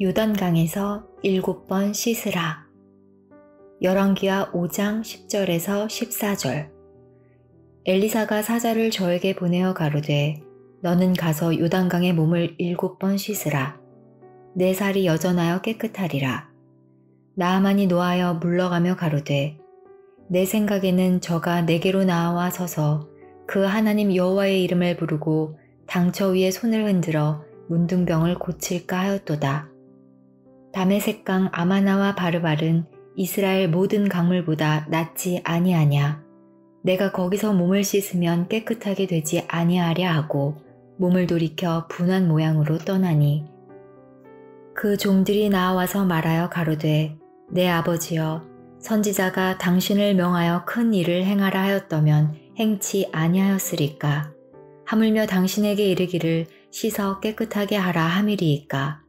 요단강에서 7번 씻으라. 열왕기하 5장 10절에서 14절. 엘리사가 사자를 저에게 보내어 가로되 너는 가서 요단강에 몸을 7번 씻으라. 내 살이 여전하여 깨끗하리라. 나아만이 노하여 물러가며 가로되 내 생각에는 저가 내게로 나와 서서 그 하나님 여호와의 이름을 부르고 당처 위에 손을 흔들어 문둥병을 고칠까 하였도다. 다메섹강 아마나와 바르발은 이스라엘 모든 강물보다 낫지 아니하냐. 내가 거기서 몸을 씻으면 깨끗하게 되지 아니하랴 하고 몸을 돌이켜 분한 모양으로 떠나니 그 종들이 나와서 말하여 가로되 내 아버지여 선지자가 당신을 명하여 큰 일을 행하라 하였더면 행치 아니하였으리까. 하물며 당신에게 이르기를 씻어 깨끗하게 하라 함이리이까.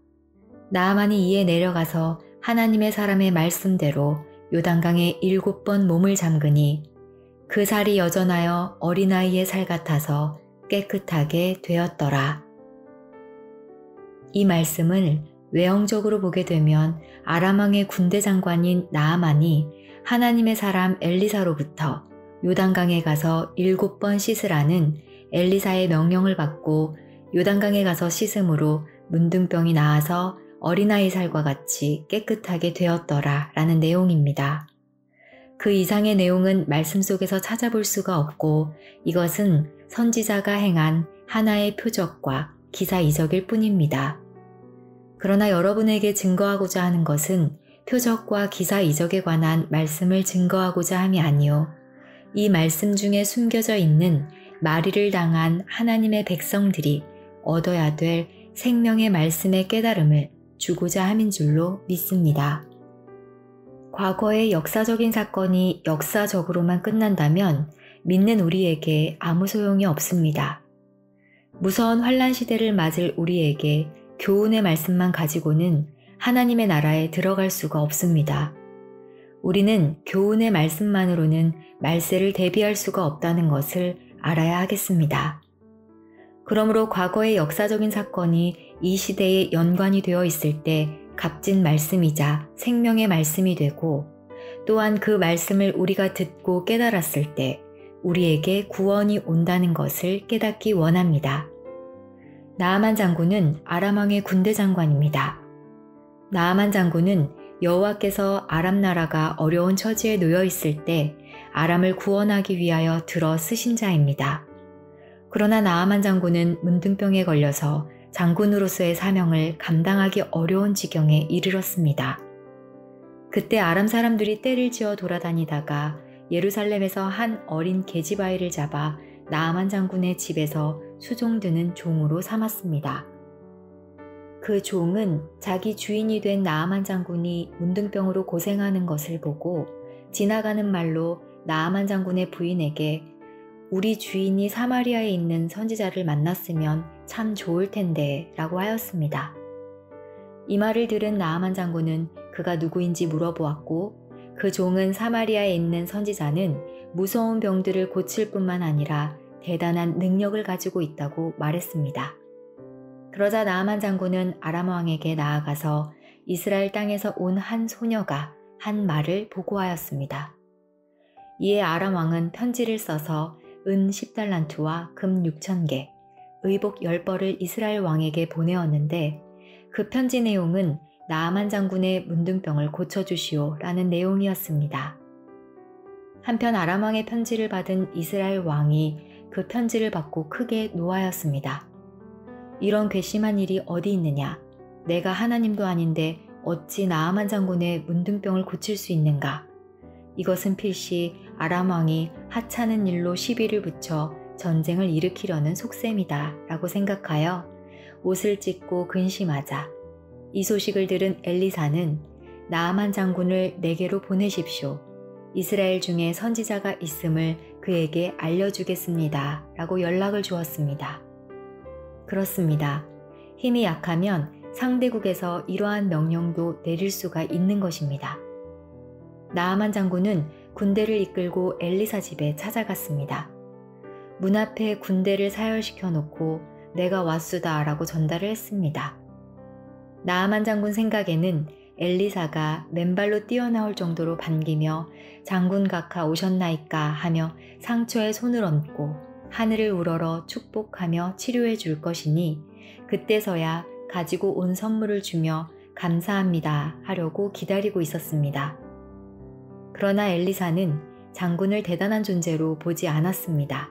나아만이 이에 내려가서 하나님의 사람의 말씀대로 요단강에 7번 몸을 잠그니 그 살이 여전하여 어린아이의 살 같아서 깨끗하게 되었더라. 이 말씀을 외형적으로 보게 되면 아람왕의 군대 장관인 나아만이 하나님의 사람 엘리사로부터 요단강에 가서 7번 씻으라는 엘리사의 명령을 받고 요단강에 가서 씻음으로 문둥병이 나아서 어린아이 살과 같이 깨끗하게 되었더라 라는 내용입니다. 그 이상의 내용은 말씀 속에서 찾아볼 수가 없고 이것은 선지자가 행한 하나의 표적과 기사이적일 뿐입니다. 그러나 여러분에게 증거하고자 하는 것은 표적과 기사이적에 관한 말씀을 증거하고자 함이 아니요. 이 말씀 중에 숨겨져 있는 마리를 당한 하나님의 백성들이 얻어야 될 생명의 말씀의 깨달음을 주고자 함인 줄로 믿습니다. 과거의 역사적인 사건이 역사적으로만 끝난다면 믿는 우리에게 아무 소용이 없습니다. 무서운 환란 시대를 맞을 우리에게 교훈의 말씀만 가지고는 하나님의 나라에 들어갈 수가 없습니다. 우리는 교훈의 말씀만으로는 말세를 대비할 수가 없다는 것을 알아야 하겠습니다. 그러므로 과거의 역사적인 사건이 이 시대에 연관이 되어 있을 때 값진 말씀이자 생명의 말씀이 되고 또한 그 말씀을 우리가 듣고 깨달았을 때 우리에게 구원이 온다는 것을 깨닫기 원합니다. 나아만 장군은 아람왕의 군대 장관입니다. 나아만 장군은 여호와께서 아람 나라가 어려운 처지에 놓여 있을 때 아람을 구원하기 위하여 들어 쓰신 자입니다. 그러나 나아만 장군은 문둥병에 걸려서 장군으로서의 사명을 감당하기 어려운 지경에 이르렀습니다. 그때 아람 사람들이 떼를 지어 돌아다니다가 예루살렘에서 한 어린 계집아이를 잡아 나아만 장군의 집에서 수종드는 종으로 삼았습니다. 그 종은 자기 주인이 된 나아만 장군이 문둥병으로 고생하는 것을 보고 지나가는 말로 나아만 장군의 부인에게 우리 주인이 사마리아에 있는 선지자를 만났으면 참 좋을 텐데 라고 하였습니다. 이 말을 들은 나아만 장군은 그가 누구인지 물어보았고 그 종은 사마리아에 있는 선지자는 무서운 병들을 고칠 뿐만 아니라 대단한 능력을 가지고 있다고 말했습니다. 그러자 나아만 장군은 아람 왕에게 나아가서 이스라엘 땅에서 온 한 소녀가 한 말을 보고하였습니다. 이에 아람 왕은 편지를 써서 은 10달란트와 금 6,000개, 의복 10벌을 이스라엘 왕에게 보내었는데 그 편지 내용은 나아만 장군의 문둥병을 고쳐주시오 라는 내용이었습니다. 한편 아람 왕의 편지를 받은 이스라엘 왕이 그 편지를 받고 크게 노하였습니다. 이런 괘씸한 일이 어디 있느냐? 내가 하나님도 아닌데 어찌 나아만 장군의 문둥병을 고칠 수 있는가? 이것은 필시 아람 왕이 하찮은 일로 시비를 붙여 전쟁을 일으키려는 속셈이다 라고 생각하여 옷을 찢고 근심하자 이 소식을 들은 엘리사는 나아만 장군을 내게로 보내십시오. 이스라엘 중에 선지자가 있음을 그에게 알려주겠습니다 라고 연락을 주었습니다. 그렇습니다. 힘이 약하면 상대국에서 이러한 명령도 내릴 수가 있는 것입니다. 나아만 장군은 군대를 이끌고 엘리사 집에 찾아갔습니다. 문 앞에 군대를 사열시켜 놓고 내가 왔수다 라고 전달을 했습니다. 나아만 장군 생각에는 엘리사가 맨발로 뛰어나올 정도로 반기며 장군 각하 오셨나이까 하며 상처에 손을 얹고 하늘을 우러러 축복하며 치료해 줄 것이니 그때서야 가지고 온 선물을 주며 감사합니다 하려고 기다리고 있었습니다. 그러나 엘리사는 장군을 대단한 존재로 보지 않았습니다.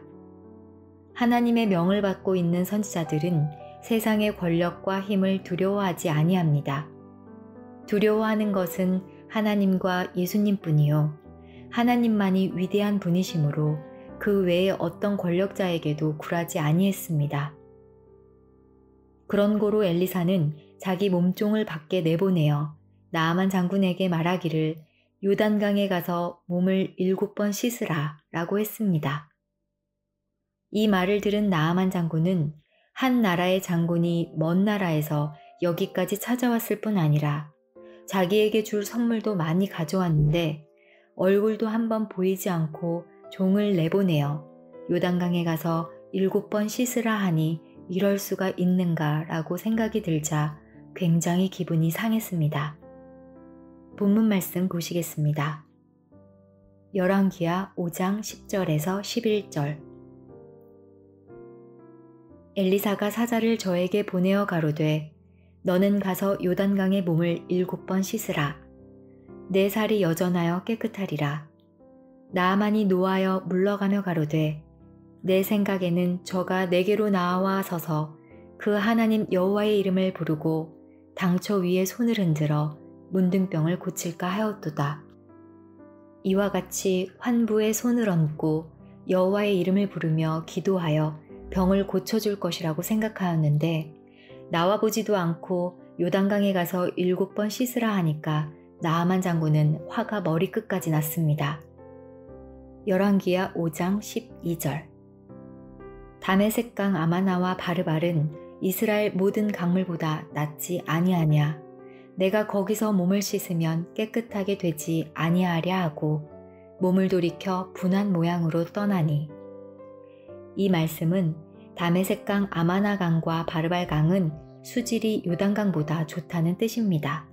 하나님의 명을 받고 있는 선지자들은 세상의 권력과 힘을 두려워하지 아니합니다. 두려워하는 것은 하나님과 예수님뿐이요. 하나님만이 위대한 분이시므로 그 외에 어떤 권력자에게도 굴하지 아니했습니다. 그런 고로 엘리사는 자기 몸종을 밖에 내보내어 나아만 장군에게 말하기를 요단강에 가서 몸을 7번 씻으라 라고 했습니다. 이 말을 들은 나아만 장군은 한 나라의 장군이 먼 나라에서 여기까지 찾아왔을 뿐 아니라 자기에게 줄 선물도 많이 가져왔는데 얼굴도 한번 보이지 않고 종을 내보내어 요단강에 가서 7번 씻으라 하니 이럴 수가 있는가라고 생각이 들자 굉장히 기분이 상했습니다. 본문 말씀 보시겠습니다. 열왕기하 5장 10절에서 11절. 엘리사가 사자를 저에게 보내어 가로되 너는 가서 요단강에 몸을 7번 씻으라. 내 살이 여전하여 깨끗하리라. 나아만이 노하여 물러가며 가로되 내 생각에는 저가 내게로 나와 서서 그 하나님 여호와의 이름을 부르고 당처 위에 손을 흔들어 문둥병을 고칠까 하였도다. 이와 같이 환부에 손을 얹고 여호와의 이름을 부르며 기도하여 병을 고쳐줄 것이라고 생각하였는데 나와보지도 않고 요단강에 가서 7번 씻으라 하니까 나아만 장군은 화가 머리끝까지 났습니다. 열왕기하 5장 12절. 다메섹강 아마나와 바르발은 이스라엘 모든 강물보다 낫지 아니하냐. 내가 거기서 몸을 씻으면 깨끗하게 되지 아니하랴 하고 몸을 돌이켜 분한 모양으로 떠나니. 이 말씀은 다메섹강 아마나강과 바르발강은 수질이 요단강보다 좋다는 뜻입니다.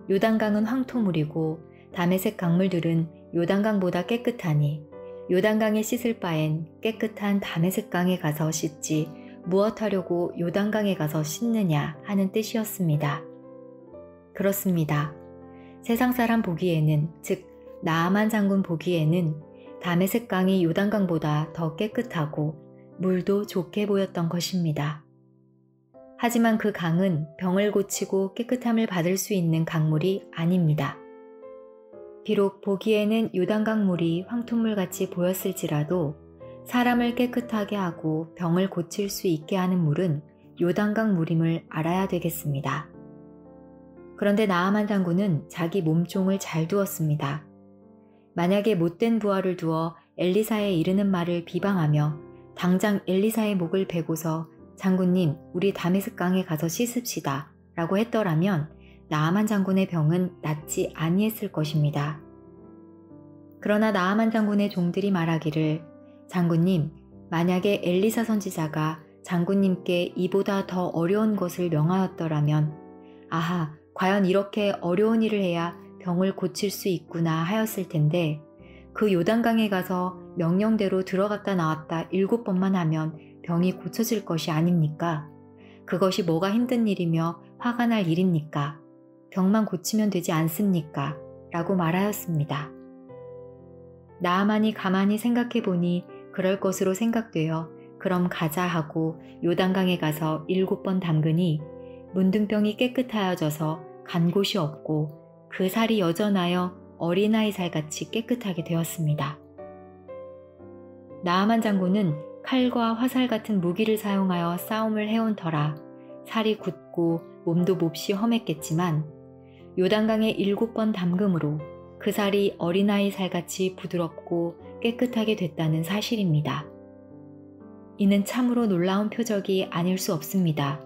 요단강은 황토물이고 다메섹 강물들은 요단강보다 깨끗하니 요단강에 씻을 바엔 깨끗한 다메섹강에 가서 씻지 무엇하려고 요단강에 가서 씻느냐 하는 뜻이었습니다. 그렇습니다. 세상 사람 보기에는, 즉 나아만 장군 보기에는 다메섹강이 요단강보다 더 깨끗하고 물도 좋게 보였던 것입니다. 하지만 그 강은 병을 고치고 깨끗함을 받을 수 있는 강물이 아닙니다. 비록 보기에는 요단강 물이 황토물같이 보였을지라도 사람을 깨끗하게 하고 병을 고칠 수 있게 하는 물은 요단강 물임을 알아야 되겠습니다. 그런데 나아만 장군은 자기 몸종을 잘 두었습니다. 만약에 못된 부하를 두어 엘리사에 이르는 말을 비방하며 당장 엘리사의 목을 베고서 장군님, 우리 다메섹강에 가서 씻읍시다 라고 했더라면 나아만 장군의 병은 낫지 아니했을 것입니다. 그러나 나아만 장군의 종들이 말하기를 장군님, 만약에 엘리사 선지자가 장군님께 이보다 더 어려운 것을 명하였더라면 아하, 과연 이렇게 어려운 일을 해야 병을 고칠 수 있구나 하였을 텐데 그 요단강에 가서 명령대로 들어갔다 나왔다 7번만 하면 병이 고쳐질 것이 아닙니까? 그것이 뭐가 힘든 일이며 화가 날 일입니까? 병만 고치면 되지 않습니까? 라고 말하였습니다. 나아만이 가만히 생각해 보니 그럴 것으로 생각되어 그럼 가자 하고 요단강에 가서 7번 담그니 문둥병이 깨끗하여져서 간 곳이 없고 그 살이 여전하여 어린아이 살같이 깨끗하게 되었습니다. 나아만 장군은 칼과 화살 같은 무기를 사용하여 싸움을 해온 터라 살이 굳고 몸도 몹시 험했겠지만 요단강에 7번 담금으로 그 살이 어린아이 살같이 부드럽고 깨끗하게 됐다는 사실입니다. 이는 참으로 놀라운 표적이 아닐 수 없습니다.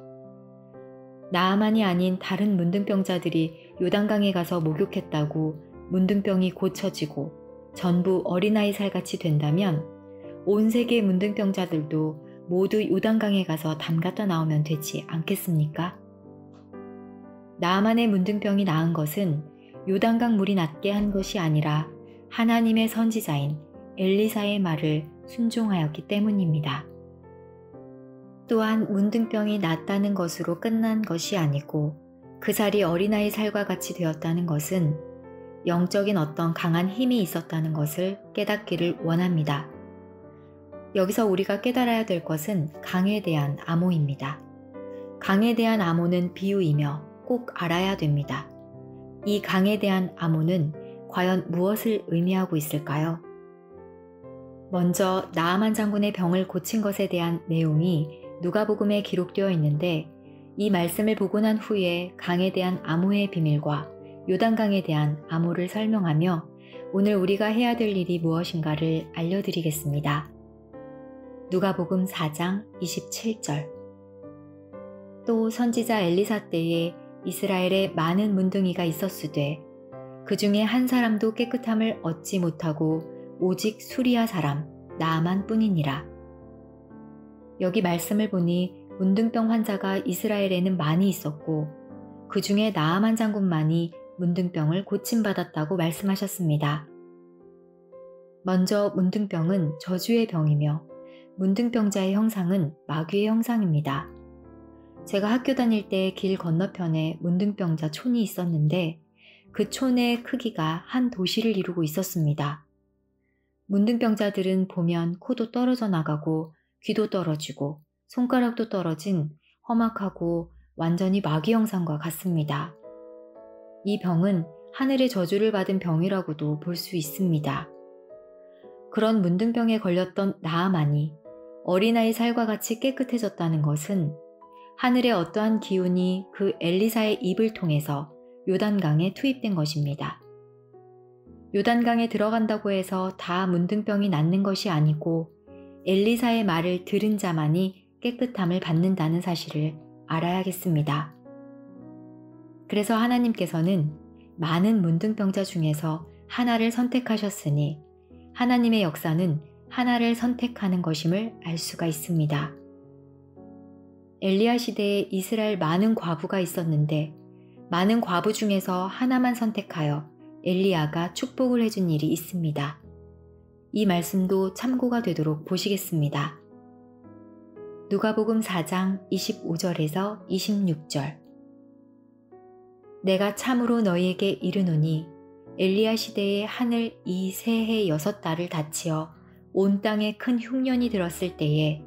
나아만이 아닌 다른 문둥병자들이 요단강에 가서 목욕했다고 문둥병이 고쳐지고 전부 어린아이 살같이 된다면 온 세계 문둥병자들도 모두 요단강에 가서 담갔다 나오면 되지 않겠습니까? 나아만의 문둥병이 나은 것은 요단강 물이 낫게 한 것이 아니라 하나님의 선지자인 엘리사의 말을 순종하였기 때문입니다. 또한 문둥병이 낫다는 것으로 끝난 것이 아니고 그 살이 어린아이 살과 같이 되었다는 것은 영적인 어떤 강한 힘이 있었다는 것을 깨닫기를 원합니다. 여기서 우리가 깨달아야 될 것은 강에 대한 암호입니다. 강에 대한 암호는 비유이며 꼭 알아야 됩니다. 이 강에 대한 암호는 과연 무엇을 의미하고 있을까요? 먼저 나아만 장군의 병을 고친 것에 대한 내용이 누가복음에 기록되어 있는데 이 말씀을 보고 난 후에 강에 대한 암호의 비밀과 요단강에 대한 암호를 설명하며 오늘 우리가 해야 될 일이 무엇인가를 알려드리겠습니다. 누가복음 4장 27절. 또 선지자 엘리사 때에 이스라엘에 많은 문둥이가 있었으되 그 중에 한 사람도 깨끗함을 얻지 못하고 오직 수리아 사람 나아만 뿐이니라. 여기 말씀을 보니 문둥병 환자가 이스라엘에는 많이 있었고 그 중에 나아만 장군만이 문둥병을 고침받았다고 말씀하셨습니다. 먼저 문둥병은 저주의 병이며 문둥병자의 형상은 마귀의 형상입니다. 제가 학교 다닐 때 길 건너편에 문둥병자 촌이 있었는데 그 촌의 크기가 한 도시를 이루고 있었습니다. 문둥병자들은 보면 코도 떨어져 나가고 귀도 떨어지고 손가락도 떨어진 험악하고 완전히 마귀 형상과 같습니다. 이 병은 하늘의 저주를 받은 병이라고도 볼 수 있습니다. 그런 문둥병에 걸렸던 나아만이 어린아이 살과 같이 깨끗해졌다는 것은 하늘의 어떠한 기운이 그 엘리사의 입을 통해서 요단강에 투입된 것입니다. 요단강에 들어간다고 해서 다 문둥병이 낫는 것이 아니고 엘리사의 말을 들은 자만이 깨끗함을 받는다는 사실을 알아야겠습니다. 그래서 하나님께서는 많은 문둥병자 중에서 하나를 선택하셨으니 하나님의 역사는 하나를 선택하는 것임을 알 수가 있습니다. 엘리야 시대에 이스라엘 많은 과부가 있었는데 많은 과부 중에서 하나만 선택하여 엘리야가 축복을 해준 일이 있습니다. 이 말씀도 참고가 되도록 보시겠습니다. 누가복음 4장 25절에서 26절. 내가 참으로 너희에게 이르노니 엘리야 시대에 하늘 이 새해 6달을 닫히어 온 땅에 큰 흉년이 들었을 때에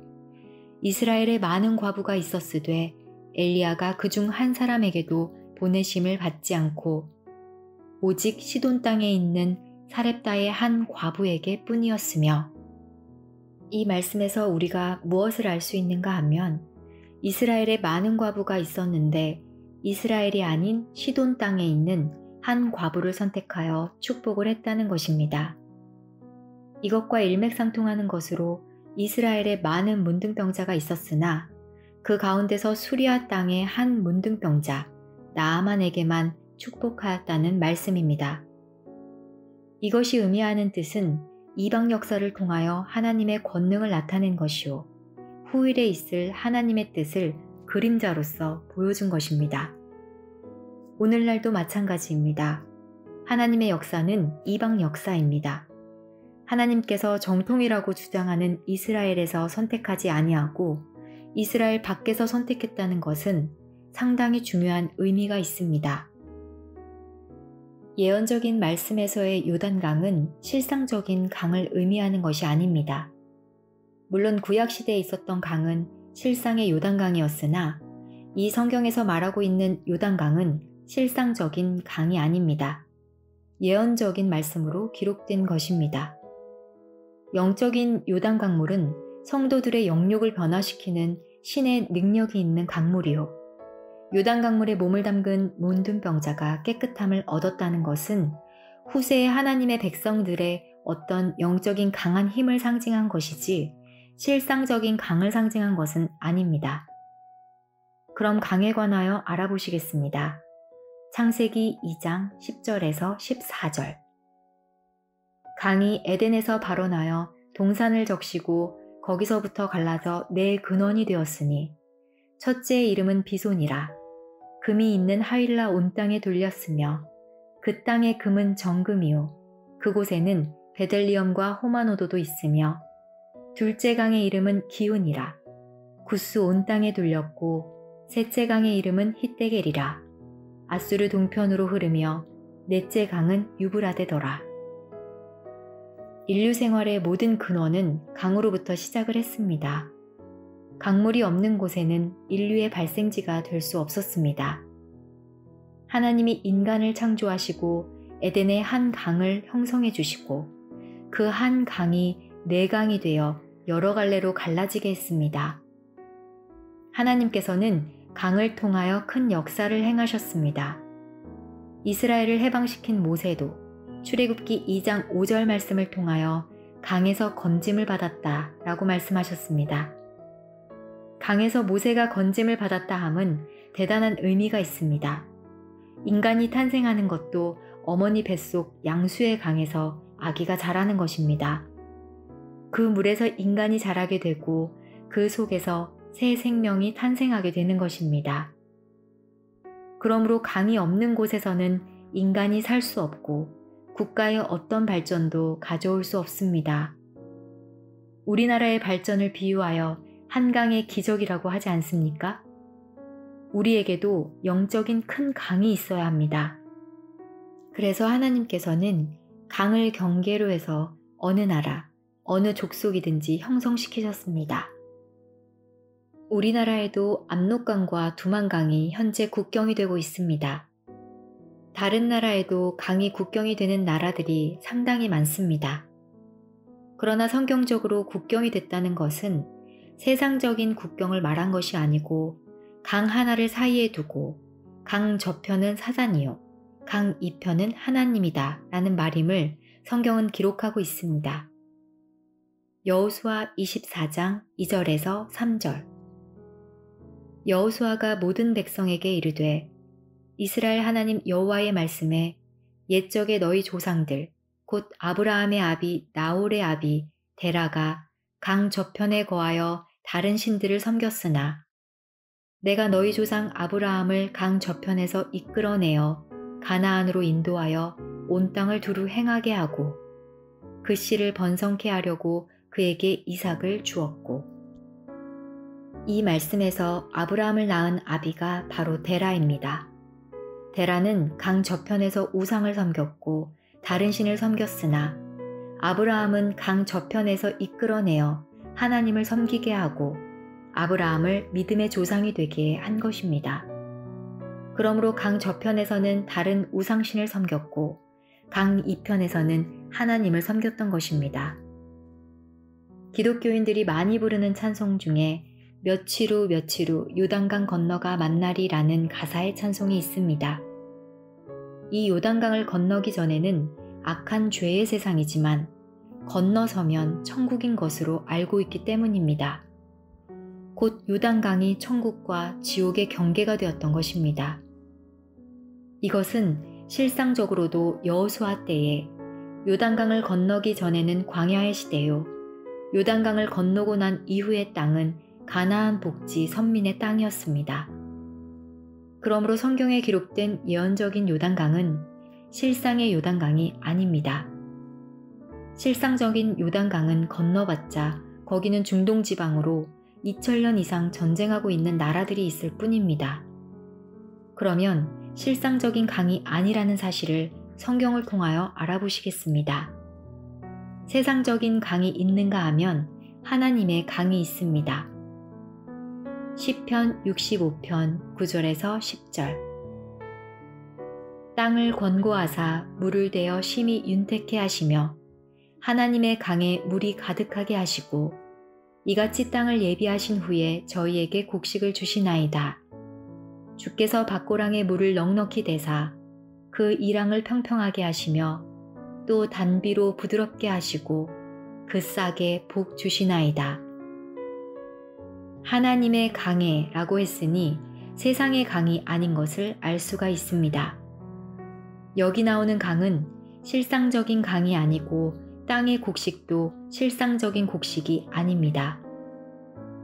이스라엘에 많은 과부가 있었으되 엘리야가 그중 한 사람에게도 보내심을 받지 않고 오직 시돈 땅에 있는 사렙다의 한 과부에게 뿐이었으며. 이 말씀에서 우리가 무엇을 알 수 있는가 하면 이스라엘에 많은 과부가 있었는데 이스라엘이 아닌 시돈 땅에 있는 한 과부를 선택하여 축복을 했다는 것입니다. 이것과 일맥상통하는 것으로 이스라엘에 많은 문둥병자가 있었으나 그 가운데서 수리아 땅의 한 문둥병자 나아만에게만 축복하였다는 말씀입니다. 이것이 의미하는 뜻은 이방 역사를 통하여 하나님의 권능을 나타낸 것이요 후일에 있을 하나님의 뜻을 그림자로서 보여준 것입니다. 오늘날도 마찬가지입니다. 하나님의 역사는 이방 역사입니다. 하나님께서 정통이라고 주장하는 이스라엘에서 선택하지 아니하고 이스라엘 밖에서 선택했다는 것은 상당히 중요한 의미가 있습니다. 예언적인 말씀에서의 요단강은 실상적인 강을 의미하는 것이 아닙니다. 물론 구약시대에 있었던 강은 실상의 요단강이었으나 이 성경에서 말하고 있는 요단강은 실상적인 강이 아닙니다. 예언적인 말씀으로 기록된 것입니다. 영적인 요단 강물은 성도들의 영육을 변화시키는 신의 능력이 있는 강물이요. 요단 강물에 몸을 담근 문둥병자가 깨끗함을 얻었다는 것은 후세의 하나님의 백성들의 어떤 영적인 강한 힘을 상징한 것이지 실상적인 강을 상징한 것은 아닙니다. 그럼 강에 관하여 알아보시겠습니다. 창세기 2장 10절에서 14절. 강이 에덴에서 발원하여 동산을 적시고 거기서부터 갈라져 네 근원이 되었으니 첫째의 이름은 비손이라. 금이 있는 하윌라 온 땅에 돌렸으며 그 땅의 금은 정금이요 그곳에는 베들리엄과 호마노도도 있으며 둘째 강의 이름은 기훈이라. 구스 온 땅에 돌렸고 셋째 강의 이름은 히데겔이라. 아수르 동편으로 흐르며 넷째 강은 유브라데더라. 인류 생활의 모든 근원은 강으로부터 시작을 했습니다. 강물이 없는 곳에는 인류의 발생지가 될 수 없었습니다. 하나님이 인간을 창조하시고 에덴의 한 강을 형성해 주시고 그 한 강이 네 강이 되어 여러 갈래로 갈라지게 했습니다. 하나님께서는 강을 통하여 큰 역사를 행하셨습니다. 이스라엘을 해방시킨 모세도 출애굽기 2장 5절 말씀을 통하여 강에서 건짐을 받았다 라고 말씀하셨습니다. 강에서 모세가 건짐을 받았다 함은 대단한 의미가 있습니다. 인간이 탄생하는 것도 어머니 뱃속 양수의 강에서 아기가 자라는 것입니다. 그 물에서 인간이 자라게 되고 그 속에서 새 생명이 탄생하게 되는 것입니다. 그러므로 강이 없는 곳에서는 인간이 살 수 없고 국가의 어떤 발전도 가져올 수 없습니다. 우리나라의 발전을 비유하여 한강의 기적이라고 하지 않습니까? 우리에게도 영적인 큰 강이 있어야 합니다. 그래서 하나님께서는 강을 경계로 해서 어느 나라, 어느 족속이든지 형성시키셨습니다. 우리나라에도 압록강과 두만강이 현재 국경이 되고 있습니다. 다른 나라에도 강이 국경이 되는 나라들이 상당히 많습니다. 그러나 성경적으로 국경이 됐다는 것은 세상적인 국경을 말한 것이 아니고 강 하나를 사이에 두고 강 저편은 사단이요 강 이편은 하나님이다 라는 말임을 성경은 기록하고 있습니다. 여호수아 24장 2절에서 3절. 여호수아가 모든 백성에게 이르되 이스라엘 하나님 여호와의 말씀에 옛적에 너희 조상들 곧 아브라함의 아비 나홀의 아비 데라가 강 저편에 거하여 다른 신들을 섬겼으나 내가 너희 조상 아브라함을 강 저편에서 이끌어내어 가나안으로 인도하여 온 땅을 두루 행하게 하고 그 씨를 번성케 하려고 그에게 이삭을 주었고. 이 말씀에서 아브라함을 낳은 아비가 바로 데라입니다. 데라는 강 저편에서 우상을 섬겼고 다른 신을 섬겼으나 아브라함은 강 저편에서 이끌어내어 하나님을 섬기게 하고 아브라함을 믿음의 조상이 되게 한 것입니다. 그러므로 강 저편에서는 다른 우상신을 섬겼고 강 이편에서는 하나님을 섬겼던 것입니다. 기독교인들이 많이 부르는 찬송 중에 며칠 후 며칠 후 요단강 건너가 만나리라는 가사의 찬송이 있습니다. 이 요단강을 건너기 전에는 악한 죄의 세상이지만 건너서면 천국인 것으로 알고 있기 때문입니다. 곧 요단강이 천국과 지옥의 경계가 되었던 것입니다. 이것은 실상적으로도 여호수아 때에 요단강을 건너기 전에는 광야의 시대요. 요단강을 건너고 난 이후의 땅은 가나안 복지 선민의 땅이었습니다. 그러므로 성경에 기록된 예언적인 요단강은 실상의 요단강이 아닙니다. 실상적인 요단강은 건너봤자 거기는 중동 지방으로 2000년 이상 전쟁하고 있는 나라들이 있을 뿐입니다. 그러면 실상적인 강이 아니라는 사실을 성경을 통하여 알아보시겠습니다. 세상적인 강이 있는가 하면 하나님의 강이 있습니다. 시편 65편 9절에서 10절. 땅을 권고하사 물을 대어 심히 윤택해 하시며 하나님의 강에 물이 가득하게 하시고 이같이 땅을 예비하신 후에 저희에게 곡식을 주시나이다. 주께서 밭고랑에 물을 넉넉히 대사 그 이랑을 평평하게 하시며 또 단비로 부드럽게 하시고 그 싹에 복 주시나이다. 하나님의 강에 라고 했으니 세상의 강이 아닌 것을 알 수가 있습니다. 여기 나오는 강은 실상적인 강이 아니고 땅의 곡식도 실상적인 곡식이 아닙니다.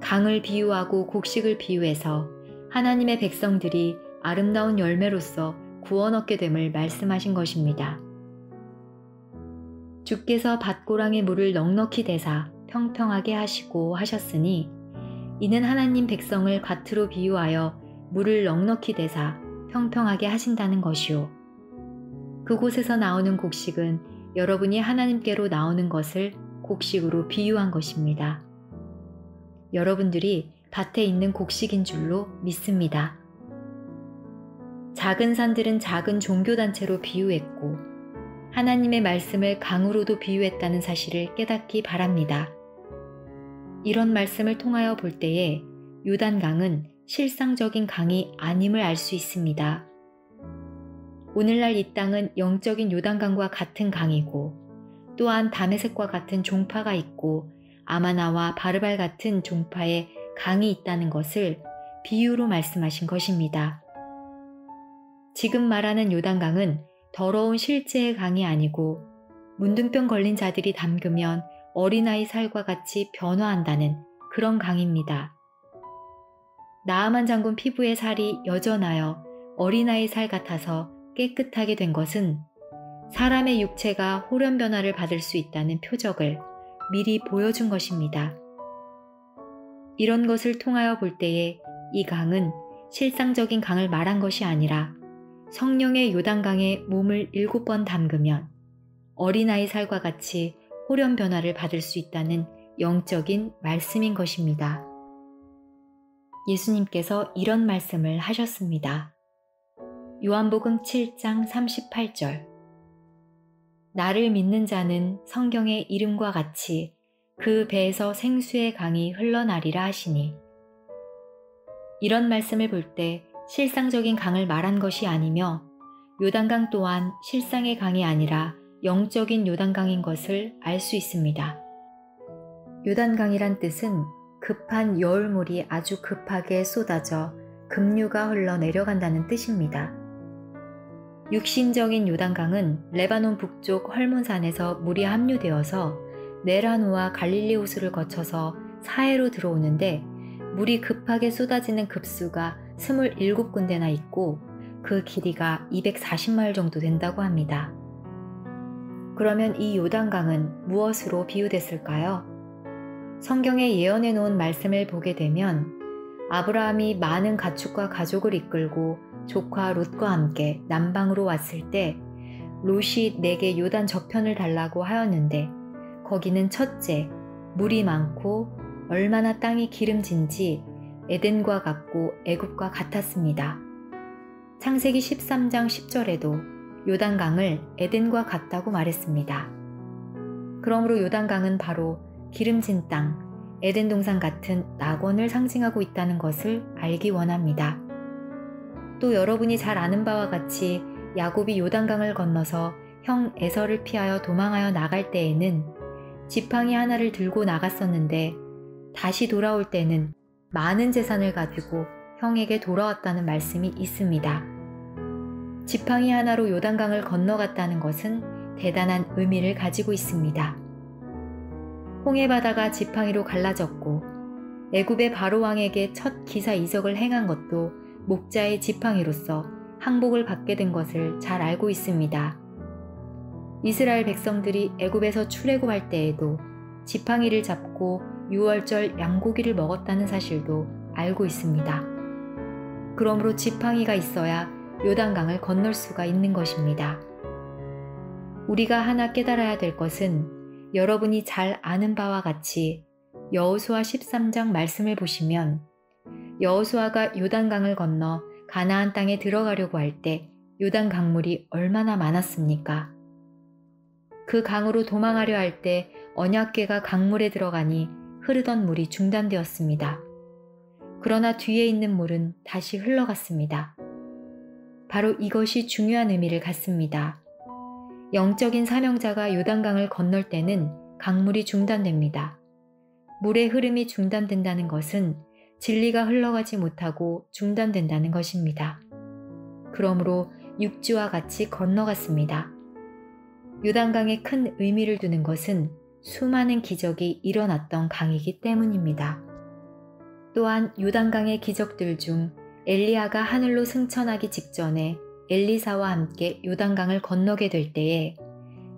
강을 비유하고 곡식을 비유해서 하나님의 백성들이 아름다운 열매로서 구원 얻게 됨을 말씀하신 것입니다. 주께서 밭고랑에 물을 넉넉히 대사 평평하게 하시고 하셨으니 이는 하나님 백성을 밭으로 비유하여 물을 넉넉히 대사 평평하게 하신다는 것이요. 그곳에서 나오는 곡식은 여러분이 하나님께로 나오는 것을 곡식으로 비유한 것입니다. 여러분들이 밭에 있는 곡식인 줄로 믿습니다. 작은 산들은 작은 종교단체로 비유했고 하나님의 말씀을 강으로도 비유했다는 사실을 깨닫기 바랍니다. 이런 말씀을 통하여 볼 때에 요단강은 실상적인 강이 아님을 알 수 있습니다. 오늘날 이 땅은 영적인 요단강과 같은 강이고 또한 다메섹과 같은 종파가 있고 아마나와 바르발 같은 종파의 강이 있다는 것을 비유로 말씀하신 것입니다. 지금 말하는 요단강은 더러운 실제의 강이 아니고 문둥병 걸린 자들이 담그면 어린아이 살과 같이 변화한다는 그런 강입니다. 나아만 장군 피부의 살이 여전하여 어린아이 살 같아서 깨끗하게 된 것은 사람의 육체가 호련 변화를 받을 수 있다는 표적을 미리 보여준 것입니다. 이런 것을 통하여 볼 때에 이 강은 실상적인 강을 말한 것이 아니라 성령의 요단강에 몸을 7번 담그면 어린아이 살과 같이 호련 변화를 받을 수 있다는 영적인 말씀인 것입니다. 예수님께서 이런 말씀을 하셨습니다. 요한복음 7장 38절 나를 믿는 자는 성경의 이름과 같이 그 배에서 생수의 강이 흘러나리라 하시니 이런 말씀을 볼 때 실상적인 강을 말한 것이 아니며 요단강 또한 실상의 강이 아니라 영적인 요단강인 것을 알 수 있습니다. 요단강이란 뜻은 급한 여울물이 아주 급하게 쏟아져 급류가 흘러 내려간다는 뜻입니다. 육신적인 요단강은 레바논 북쪽 헐몬산에서 물이 합류되어서 네라노와 갈릴리 호수를 거쳐서 사해로 들어오는데 물이 급하게 쏟아지는 급수가 27군데나 있고 그 길이가 240마일 정도 된다고 합니다. 그러면 이 요단강은 무엇으로 비유됐을까요? 성경에 예언해 놓은 말씀을 보게 되면 아브라함이 많은 가축과 가족을 이끌고 조카 롯과 함께 남방으로 왔을 때 롯이 내게 요단 저편을 달라고 하였는데 거기는 첫째, 물이 많고 얼마나 땅이 기름진지 에덴과 같고 애굽과 같았습니다. 창세기 13장 10절에도 요단강을 에덴과 같다고 말했습니다. 그러므로 요단강은 바로 기름진 땅, 에덴 동산 같은 낙원을 상징하고 있다는 것을 알기 원합니다. 또 여러분이 잘 아는 바와 같이 야곱이 요단강을 건너서 형 에서를 피하여 도망하여 나갈 때에는 지팡이 하나를 들고 나갔었는데 다시 돌아올 때는 많은 재산을 가지고 형에게 돌아왔다는 말씀이 있습니다. 지팡이 하나로 요단강을 건너갔다는 것은 대단한 의미를 가지고 있습니다. 홍해 바다가 지팡이로 갈라졌고 애굽의 바로 왕에게 첫 기사 이적을 행한 것도 목자의 지팡이로서 항복을 받게 된 것을 잘 알고 있습니다. 이스라엘 백성들이 애굽에서 출애굽할 때에도 지팡이를 잡고 유월절 양고기를 먹었다는 사실도 알고 있습니다. 그러므로 지팡이가 있어야 요단강을 건널 수가 있는 것입니다. 우리가 하나 깨달아야 될 것은 여러분이 잘 아는 바와 같이 여호수아 13장 말씀을 보시면 여호수아가 요단강을 건너 가나안 땅에 들어가려고 할 때 요단 강물이 얼마나 많았습니까? 그 강으로 도망하려 할 때 언약궤가 강물에 들어가니 흐르던 물이 중단되었습니다. 그러나 뒤에 있는 물은 다시 흘러갔습니다. 바로 이것이 중요한 의미를 갖습니다. 영적인 사명자가 요단강을 건널 때는 강물이 중단됩니다. 물의 흐름이 중단된다는 것은 진리가 흘러가지 못하고 중단된다는 것입니다. 그러므로 육지와 같이 건너갔습니다. 요단강에 큰 의미를 두는 것은 수많은 기적이 일어났던 강이기 때문입니다. 또한 요단강의 기적들 중 엘리야가 하늘로 승천하기 직전에 엘리사와 함께 요단강을 건너게 될 때에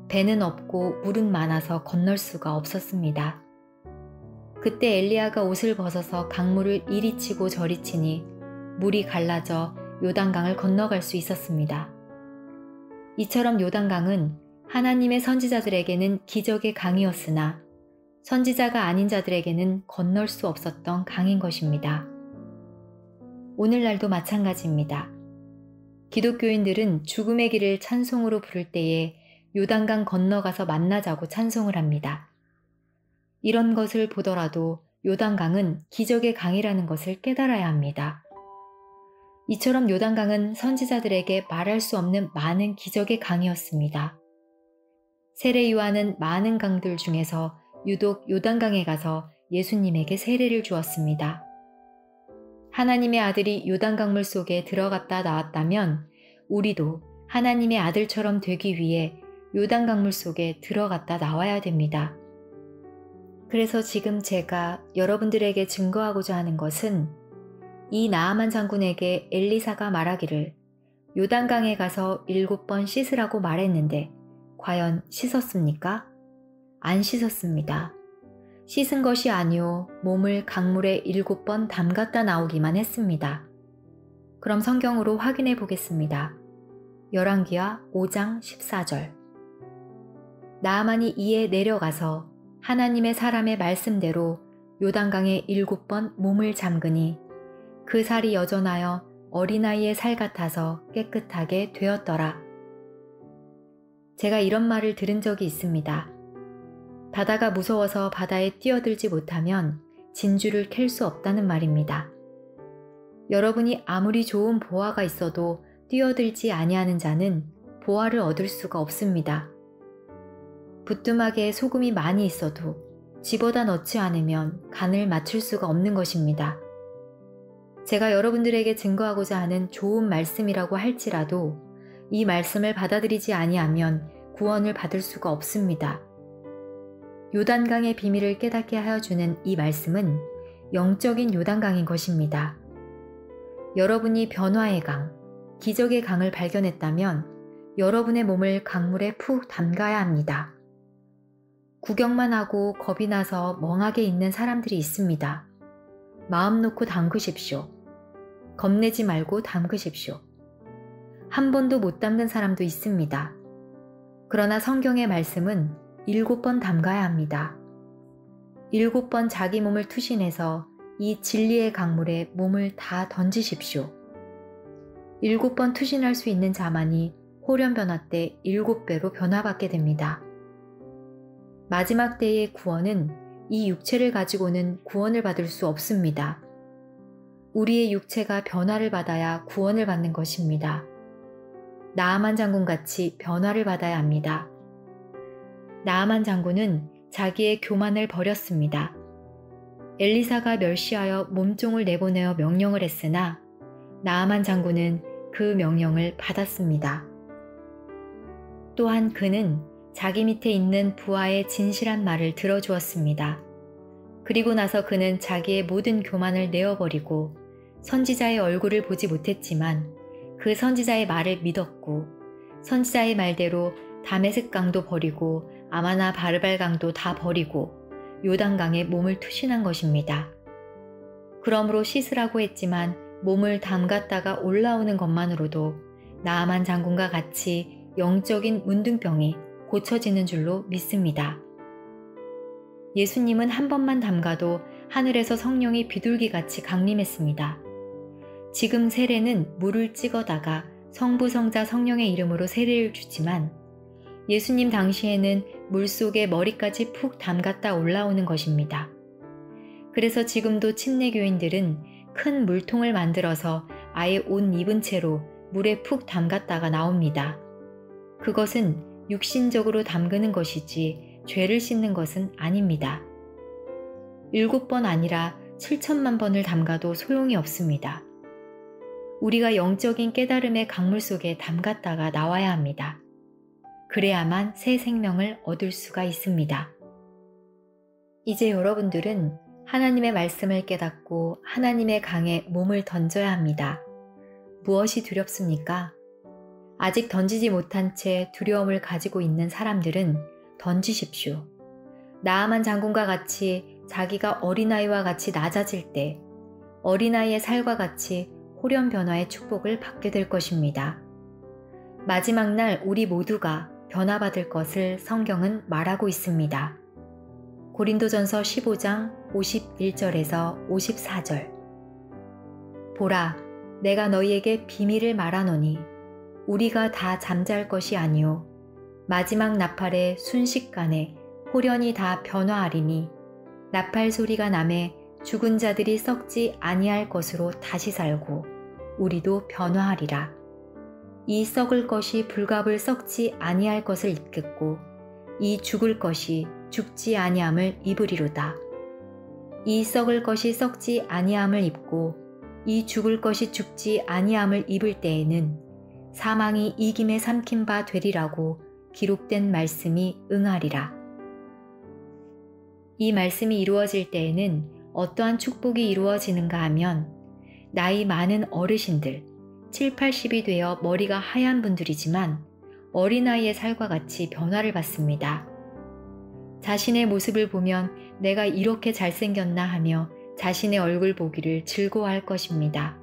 배는 없고 물은 많아서 건널 수가 없었습니다. 그때 엘리야가 옷을 벗어서 강물을 이리 치고 저리 치니 물이 갈라져 요단강을 건너갈 수 있었습니다. 이처럼 요단강은 하나님의 선지자들에게는 기적의 강이었으나 선지자가 아닌 자들에게는 건널 수 없었던 강인 것입니다. 오늘날도 마찬가지입니다. 기독교인들은 죽음의 길을 찬송으로 부를 때에 요단강 건너가서 만나자고 찬송을 합니다. 이런 것을 보더라도 요단강은 기적의 강이라는 것을 깨달아야 합니다. 이처럼 요단강은 선지자들에게 말할 수 없는 많은 기적의 강이었습니다. 세례 요한은 많은 강들 중에서 유독 요단강에 가서 예수님에게 세례를 주었습니다. 하나님의 아들이 요단강물 속에 들어갔다 나왔다면 우리도 하나님의 아들처럼 되기 위해 요단강물 속에 들어갔다 나와야 됩니다. 그래서 지금 제가 여러분들에게 증거하고자 하는 것은 이 나아만 장군에게 엘리사가 말하기를 요단강에 가서 7번 씻으라고 말했는데 과연 씻었습니까? 안 씻었습니다. 씻은 것이 아니오 몸을 강물에 7번 담갔다 나오기만 했습니다. 그럼 성경으로 확인해 보겠습니다. 열왕기하 5장 14절. 나아만이 이에 내려가서 하나님의 사람의 말씀대로 요단강에 7번 몸을 잠그니 그 살이 여전하여 어린아이의 살 같아서 깨끗하게 되었더라. 제가 이런 말을 들은 적이 있습니다. 바다가 무서워서 바다에 뛰어들지 못하면 진주를 캘 수 없다는 말입니다. 여러분이 아무리 좋은 보화가 있어도 뛰어들지 아니하는 자는 보화를 얻을 수가 없습니다. 부뚜막에 소금이 많이 있어도 집어다 넣지 않으면 간을 맞출 수가 없는 것입니다. 제가 여러분들에게 증거하고자 하는 좋은 말씀이라고 할지라도 이 말씀을 받아들이지 아니하면 구원을 받을 수가 없습니다. 요단강의 비밀을 깨닫게 하여 주는 이 말씀은 영적인 요단강인 것입니다. 여러분이 변화의 강, 기적의 강을 발견했다면 여러분의 몸을 강물에 푹 담가야 합니다. 구경만 하고 겁이 나서 멍하게 있는 사람들이 있습니다. 마음 놓고 담그십시오. 겁내지 말고 담그십시오. 한 번도 못 담근 사람도 있습니다. 그러나 성경의 말씀은 7번 담가야 합니다. 7번 자기 몸을 투신해서 이 진리의 강물에 몸을 다 던지십시오. 7번 투신할 수 있는 자만이 호련 변화 때 7배로 변화받게 됩니다. 마지막 때의 구원은 이 육체를 가지고는 구원을 받을 수 없습니다. 우리의 육체가 변화를 받아야 구원을 받는 것입니다. 나아만 장군같이 변화를 받아야 합니다. 나아만 장군은 자기의 교만을 버렸습니다. 엘리사가 멸시하여 몸종을 내보내어 명령을 했으나 나아만 장군은 그 명령을 받았습니다. 또한 그는 자기 밑에 있는 부하의 진실한 말을 들어주었습니다. 그리고 나서 그는 자기의 모든 교만을 내어버리고 선지자의 얼굴을 보지 못했지만 그 선지자의 말을 믿었고 선지자의 말대로 다메섹 강도 버리고 아마나 바르발 강도 다 버리고 요단강에 몸을 투신한 것입니다. 그러므로 씻으라고 했지만 몸을 담갔다가 올라오는 것만으로도 나아만 장군과 같이 영적인 문둥병이 고쳐지는 줄로 믿습니다. 예수님은 한 번만 담가도 하늘에서 성령이 비둘기같이 강림했습니다. 지금 세례는 물을 찍어다가 성부, 성자, 성령의 이름으로 세례를 주지만 예수님 당시에는 물속에 머리까지 푹 담갔다 올라오는 것입니다. 그래서 지금도 침례교인들은 큰 물통을 만들어서 아예 옷 입은 채로 물에 푹 담갔다가 나옵니다. 그것은 육신적으로 담그는 것이지 죄를 씻는 것은 아닙니다. 7번 아니라 7천만 번을 담가도 소용이 없습니다. 우리가 영적인 깨달음의 강물 속에 담갔다가 나와야 합니다. 그래야만 새 생명을 얻을 수가 있습니다. 이제 여러분들은 하나님의 말씀을 깨닫고 하나님의 강에 몸을 던져야 합니다. 무엇이 두렵습니까? 아직 던지지 못한 채 두려움을 가지고 있는 사람들은 던지십시오. 나아만 장군과 같이 자기가 어린아이와 같이 낮아질 때 어린아이의 살과 같이 호련 변화의 축복을 받게 될 것입니다. 마지막 날 우리 모두가 변화받을 것을 성경은 말하고 있습니다. 고린도전서 15장 51절에서 54절. 보라, 내가 너희에게 비밀을 말하노니 우리가 다 잠잘 것이 아니요 마지막 나팔의 순식간에 호련히 다 변화하리니 나팔 소리가 나매 죽은 자들이 썩지 아니할 것으로 다시 살고 우리도 변화하리라. 이 썩을 것이 불갑을 썩지 아니할 것을 입겠고 이 죽을 것이 죽지 아니함을 입으리로다. 이 썩을 것이 썩지 아니함을 입고 이 죽을 것이 죽지 아니함을 입을 때에는 사망이 이김에 삼킨 바 되리라고 기록된 말씀이 응하리라. 이 말씀이 이루어질 때에는 어떠한 축복이 이루어지는가 하면 나이 많은 어르신들, 7, 80이 되어 머리가 하얀 분들이지만 어린아이의 살과 같이 변화를 받습니다. 자신의 모습을 보면 내가 이렇게 잘생겼나 하며 자신의 얼굴 보기를 즐거워할 것입니다.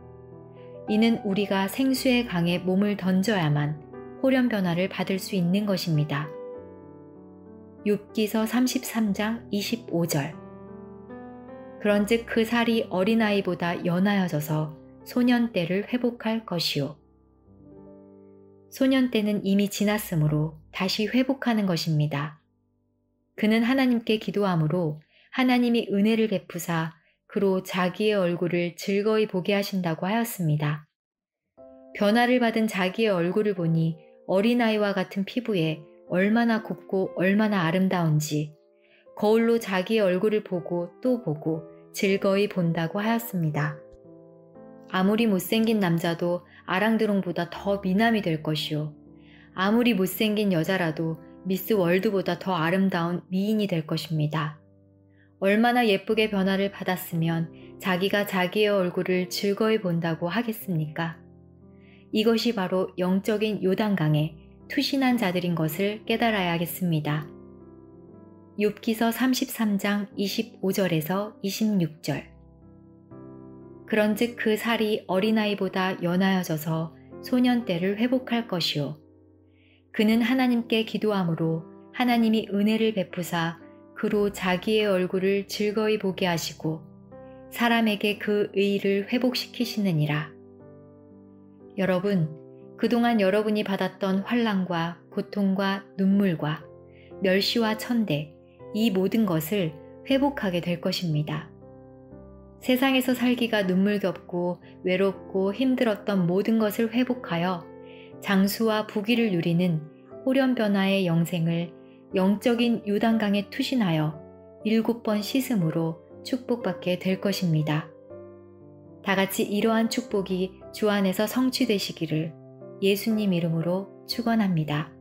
이는 우리가 생수의 강에 몸을 던져야만 호련 변화를 받을 수 있는 것입니다. 욥기서 33장 25절. 그런즉 그 살이 어린아이보다 연하여져서 소년 때를 회복할 것이요. 소년 때는 이미 지났으므로 다시 회복하는 것입니다. 그는 하나님께 기도함으로 하나님이 은혜를 베푸사 그로 자기의 얼굴을 즐거이 보게 하신다고 하였습니다. 변화를 받은 자기의 얼굴을 보니 어린아이와 같은 피부에 얼마나 곱고 얼마나 아름다운지 거울로 자기의 얼굴을 보고 또 보고 즐거이 본다고 하였습니다. 아무리 못생긴 남자도 아랑드롱보다 더 미남이 될 것이요. 아무리 못생긴 여자라도 미스 월드보다 더 아름다운 미인이 될 것입니다. 얼마나 예쁘게 변화를 받았으면 자기가 자기의 얼굴을 즐거이 본다고 하겠습니까? 이것이 바로 영적인 요단강에 투신한 자들인 것을 깨달아야겠습니다. 욥기서 33장 25절에서 26절. 그런즉 그 살이 어린아이보다 연하여져서 소년 때를 회복할 것이요. 그는 하나님께 기도함으로 하나님이 은혜를 베푸사 그로 자기의 얼굴을 즐거이 보게 하시고 사람에게 그 의의를 회복시키시느니라. 여러분, 그동안 여러분이 받았던 환난과 고통과 눈물과 멸시와 천대, 이 모든 것을 회복하게 될 것입니다. 세상에서 살기가 눈물겹고 외롭고 힘들었던 모든 것을 회복하여 장수와 부귀를 누리는 호련 변화의 영생을 영적인 요단강에 투신하여 7번 씻음으로 축복받게 될 것입니다. 다 같이 이러한 축복이 주 안에서 성취되시기를 예수님 이름으로 축원합니다.